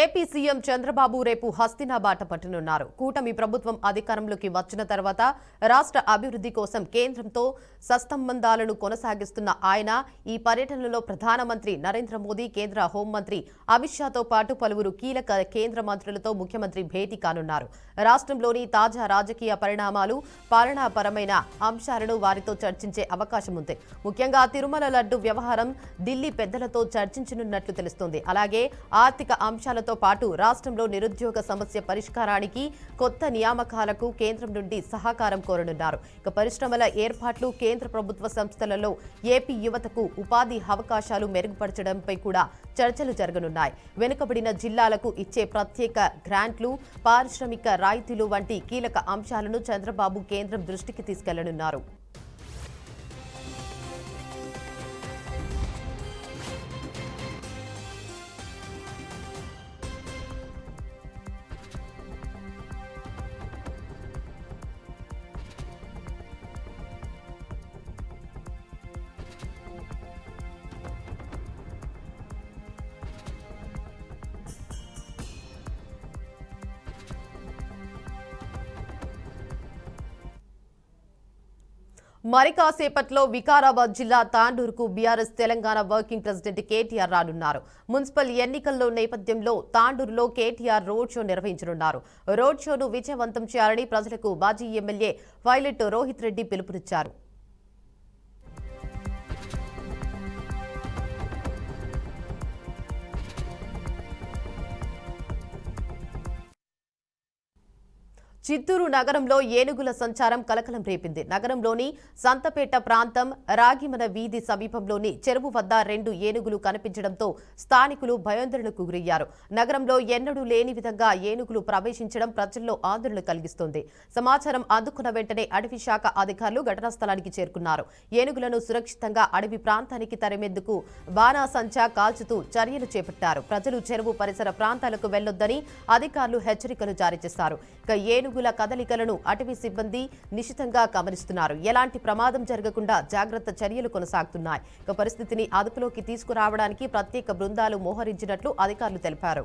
AP CM Chandrababu రేపు హస్తినాబాట పట్టనున్నారు. కూటమి ప్రభుత్వం అధికారంలోకి వచ్చిన తర్వాత రాష్ట్ర అభివృద్ధి కోసం కేంద్రంతో సత్సంబంధాలను కొనసాగిస్తున్న ఆయన ఈ పర్యటనలో ప్రధానమంత్రి నరేంద్ర మోదీ, కేంద్ర హోంమంత్రి అమిత్ షాతో పాటు పలువురు కీలక కేంద్ర మంత్రులతో ముఖ్యమంత్రి భేటీ కానున్నారు. రాష్ట్రంలోని తాజా రాజకీయ పరిణామాలు, పాలనాపరమైన అంశాలను వారితో చర్చించే అవకాశం ఉంది. ముఖ్యంగా తిరుమల లడ్డు వ్యవహారం ఢిల్లీ పెద్దలతో చర్చించనున్నట్లు తెలుస్తోంది. అలాగే ఆర్థిక అంశాలతో పాటు రాష్ట్రంలో నిరుద్యోగ సమస్య పరిష్కారానికి, కొత్త నియామకాలకు కేంద్రం నుండి సహకారం కోరనున్నారు. ఇక పరిశ్రమల ఏర్పాట్లు, కేంద్ర ప్రభుత్వ సంస్థలలో ఏపీ యువతకు ఉపాధి అవకాశాలు మెరుగుపరచడంపై కూడా చర్చలు జరగనున్నాయి. వెనుకబడిన జిల్లాలకు ఇచ్చే ప్రత్యేక గ్రాంట్లు, పారిశ్రామిక రాయితీలు వంటి కీలక అంశాలను చంద్రబాబు కేంద్రం దృష్టికి తీసుకెళ్లనున్నారు. మరి కాసేపట్లో వికారాబాద్ జిల్లా తాండూరుకు బీఆర్ఎస్ తెలంగాణ వర్కింగ్ ప్రెసిడెంట్ కేటీఆర్ రానున్నారు. మున్సిపల్ ఎన్నికల్లో నేపథ్యంలో తాండూరులో కేటీఆర్ రోడ్ షో నిర్వహించనున్నారు. రోడ్ షోను విజయవంతం చేయాలని ప్రజలకు మాజీ ఎమ్మెల్యే పైలట్ రోహిత్ రెడ్డి పిలుపునిచ్చారు. చిత్తూరు నగరంలో ఏనుగుల సంచారం కలకలం రేపింది. నగరంలోని సంతపేట ప్రాంతం రాగిమన వీధి సమీపంలోని చెరువు వద్ద 2 ఏనుగులు కనిపించడంతో స్థానికులు భయాందోళనకు గురయ్యారు. నగరంలో ఎన్నడూ లేని విధంగా ఏనుగులు ప్రవేశించడం ప్రజల్లో ఆందోళన కలిగిస్తోంది. సమాచారం అందుకున్న వెంటనే అటవీ శాఖ అధికారులు ఘటనా స్థలానికి చేరుకున్నారు. ఏనుగులను సురక్షితంగా అడవి ప్రాంతానికి తరిమేందుకు బాణాసంచా కాల్చుతూ చర్యలు చేపట్టారు. ప్రజలు చెరువు పరిసర ప్రాంతాలకు వెళ్లొద్దని అధికారులు హెచ్చరికలు జారీ చేశారు. ఇక ఏనుగుల కదలికలను అటవీ సిబ్బంది నిశితంగా గమనిస్తున్నారు. ఎలాంటి ప్రమాదం జరగకుండా జాగ్రత్త చర్యలు కొనసాగుతున్నాయి. ఇక పరిస్థితిని అదుపులోకి తీసుకురావడానికి ప్రత్యేక బృందాలు మోహరించినట్లు అధికారులు తెలిపారు.